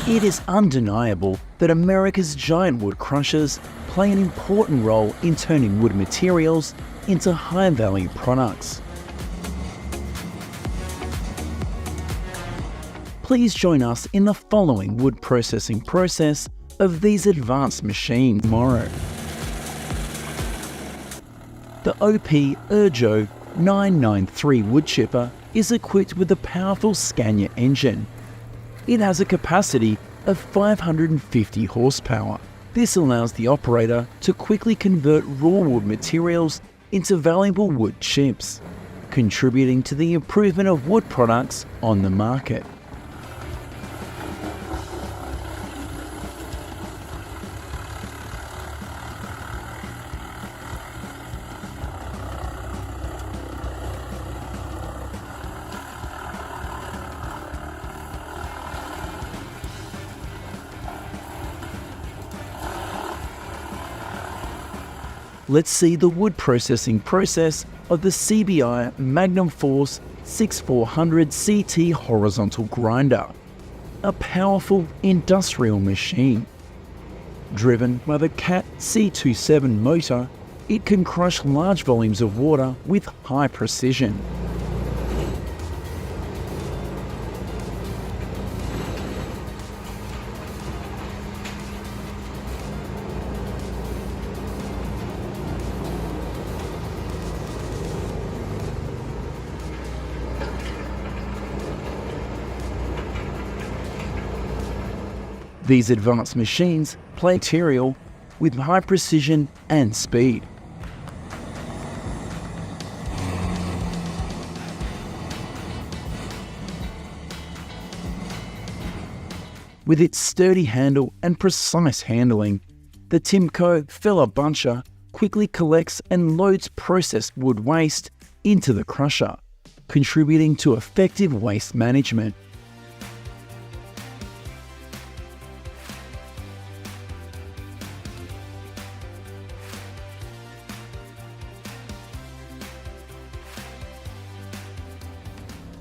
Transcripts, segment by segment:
It is undeniable that America's giant wood crushers play an important role in turning wood materials into high-value products. Please join us in the following wood processing process of these advanced machines tomorrow. The OP Ergo 993 wood chipper is equipped with a powerful Scania engine. It has a capacity of 550 horsepower. This allows the operator to quickly convert raw wood materials into valuable wood chips, contributing to the improvement of wood products on the market. Let's see the wood processing process of the CBI Magnum Force 6400 CT horizontal grinder, a powerful industrial machine. Driven by the CAT C27 motor, it can crush large volumes of water with high precision. These advanced machines play material with high precision and speed. With its sturdy handle and precise handling, the Timco Feller Buncher quickly collects and loads processed wood waste into the crusher, contributing to effective waste management.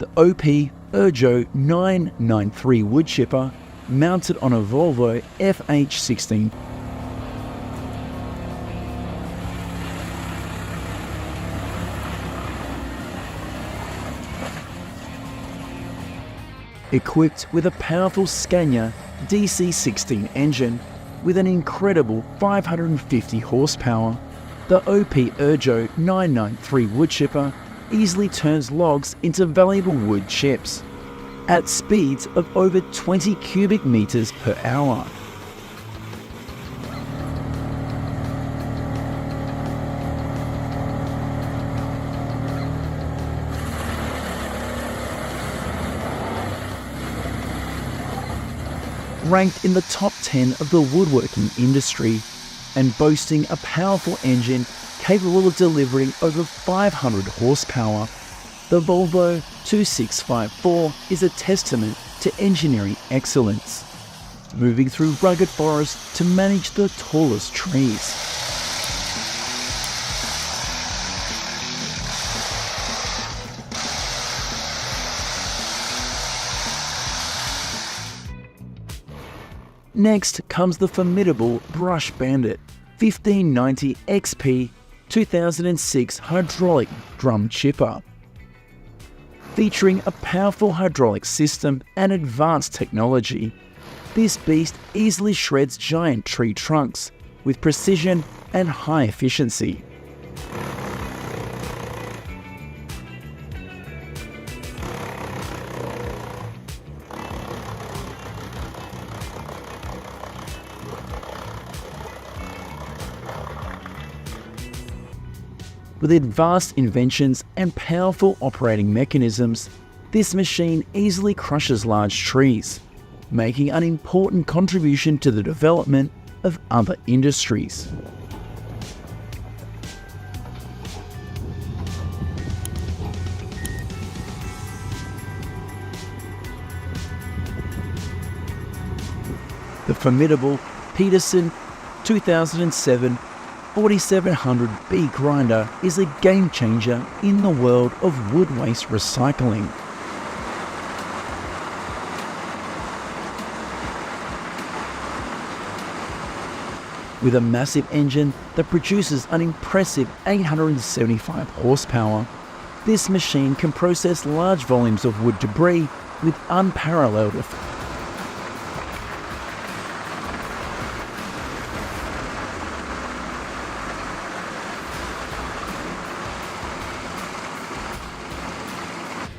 The OP Ergo 993 wood chipper mounted on a Volvo FH16. Equipped with a powerful Scania DC16 engine with an incredible 550 horsepower, the OP Ergo 993 wood chipper easily turns logs into valuable wood chips at speeds of over 20 cubic meters per hour. Ranked in the top 10 of the woodworking industry and boasting a powerful engine capable of delivering over 500 horsepower, the Volvo 2654 is a testament to engineering excellence, moving through rugged forests to manage the tallest trees. Next comes the formidable Brush Bandit 1590 XP 2006 hydraulic drum chipper. Featuring a powerful hydraulic system and advanced technology, this beast easily shreds giant tree trunks with precision and high efficiency. With advanced inventions and powerful operating mechanisms, this machine easily crushes large trees, making an important contribution to the development of other industries. The formidable Peterson 2007 4700B grinder is a game changer in the world of wood waste recycling. With a massive engine that produces an impressive 875 horsepower, this machine can process large volumes of wood debris with unparalleled effect.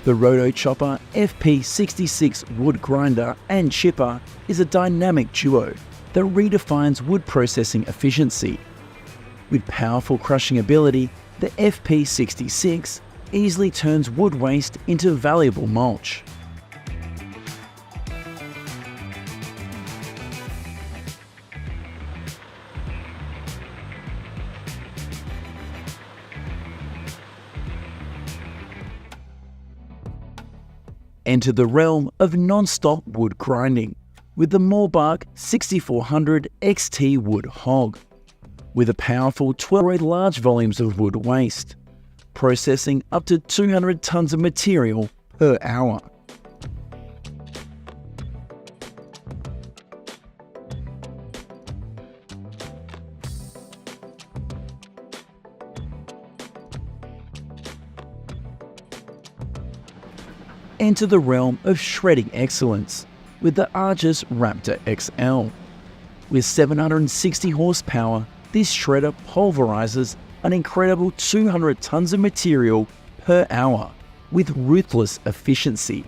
The Rotochopper FP66 wood grinder and chipper is a dynamic duo that redefines wood processing efficiency. With powerful crushing ability, the FP66 easily turns wood waste into valuable mulch. Enter the realm of non-stop wood grinding with the Morbark 6400 XT Wood Hog. With a powerful 12 large volumes of wood waste, processing up to 200 tons of material per hour. Enter the realm of shredding excellence with the Argus Raptor XL. With 760 horsepower, this shredder pulverizes an incredible 200 tons of material per hour with ruthless efficiency.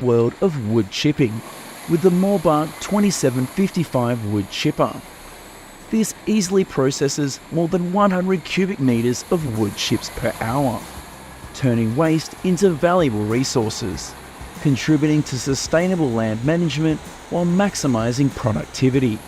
World of wood chipping with the Morbark 2755 wood chipper. This easily processes more than 100 cubic meters of wood chips per hour, turning waste into valuable resources, contributing to sustainable land management while maximizing productivity.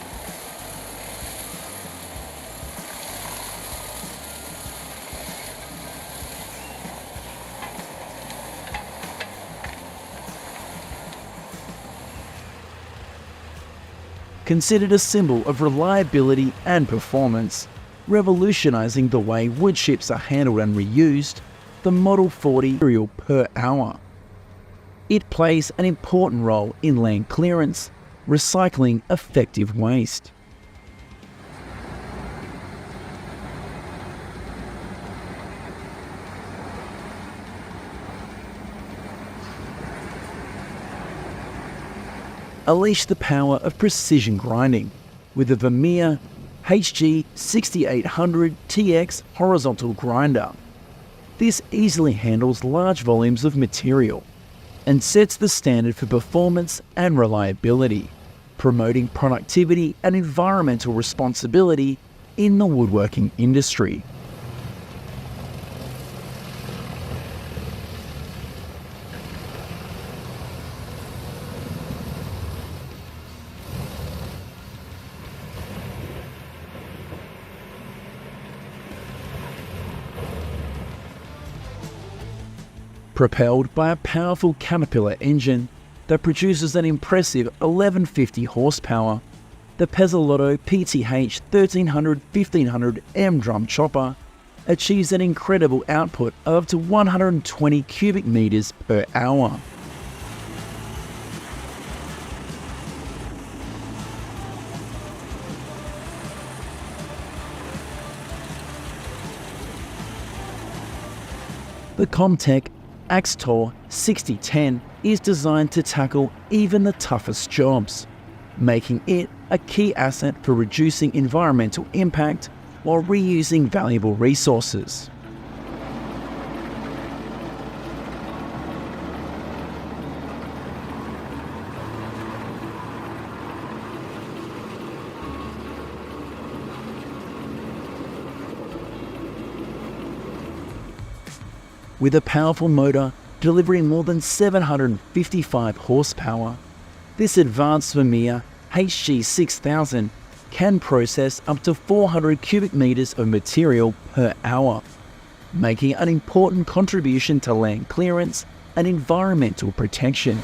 Considered a symbol of reliability and performance, revolutionizing the way wood chips are handled and reused, the Model 40 material per hour. It plays an important role in land clearance, recycling effective waste. Unleash the power of precision grinding with the Vermeer HG 6800 TX horizontal grinder. This easily handles large volumes of material and sets the standard for performance and reliability, promoting productivity and environmental responsibility in the woodworking industry. Propelled by a powerful Caterpillar engine that produces an impressive 1150 horsepower, the Pezzolotto PTH 1300-1500 M drum chopper achieves an incredible output of up to 120 cubic meters per hour. The Comtech Axtor 6010 is designed to tackle even the toughest jobs, making it a key asset for reducing environmental impact while reusing valuable resources. With a powerful motor delivering more than 755 horsepower, this advanced Vermeer HG6000 can process up to 400 cubic meters of material per hour, making an important contribution to land clearance and environmental protection.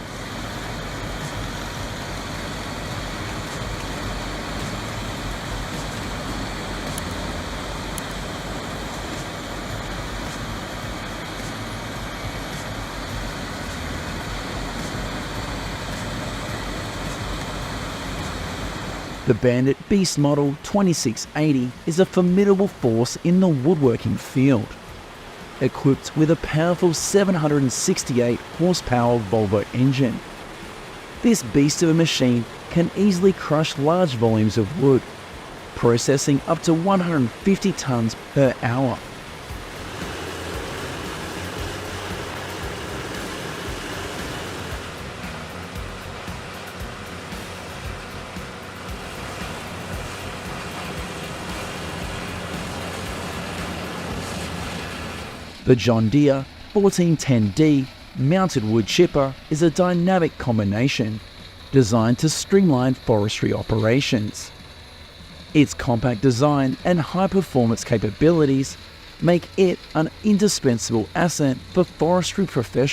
The Bandit Beast Model 2680 is a formidable force in the woodworking field. Equipped with a powerful 768 horsepower Volvo engine, this beast of a machine can easily crush large volumes of wood, processing up to 150 tons per hour. The John Deere 1410D mounted wood chipper is a dynamic combination designed to streamline forestry operations. Its compact design and high-performance capabilities make it an indispensable asset for forestry professionals.